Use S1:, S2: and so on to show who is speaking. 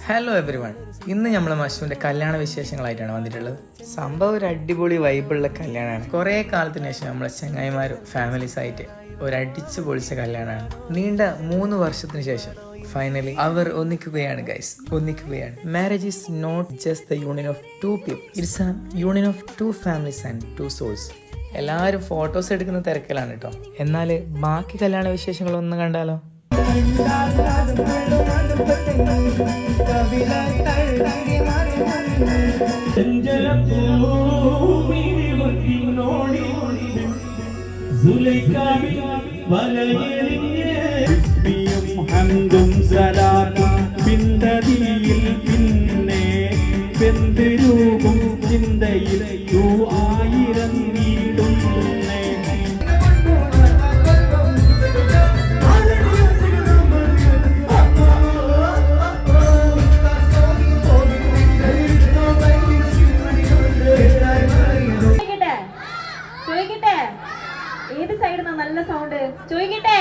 S1: Hello every one, ഇന്ന് നമ്മൾ മഷുവിൻ്റെ കല്യാണ വിശേഷങ്ങളായിട്ടാണ് വന്നിട്ടുള്ളത്. സംഭവം ഒരു അടിപൊളി വൈബുള്ള കല്യാണമാണ്. കുറേ കാലത്തിന് ശേഷം നമ്മളെ ചങ്ങായിമാരും ഫാമിലീസായിട്ട് ഒരു അടിച്ചു പൊളിച്ച കല്യാണമാണ്. നീണ്ട 3 വർഷത്തിന് ശേഷം ഫൈനലി അവർ ഒന്നിക്കുകയാണ് ഗൈസ്, ഒന്നിക്കുകയാണ്. Marriage is not just the union of 2 people, it's a union of 2 families and 2 souls. എല്ലാവരും ഫോട്ടോസ് എടുക്കുന്ന തിരക്കിലാണ് കേട്ടോ. എന്നാൽ ബാക്കി കല്യാണ വിശേഷങ്ങളൊന്ന് കണ്ടാലോ?
S2: പിന്നെ പെന്തിരൂപം ചിന്തയിൽ 1000 നീടുന്നേ.
S3: ഏത് സൈഡിൽ നല്ല സൗണ്ട് ചോദിക്കട്ടെ?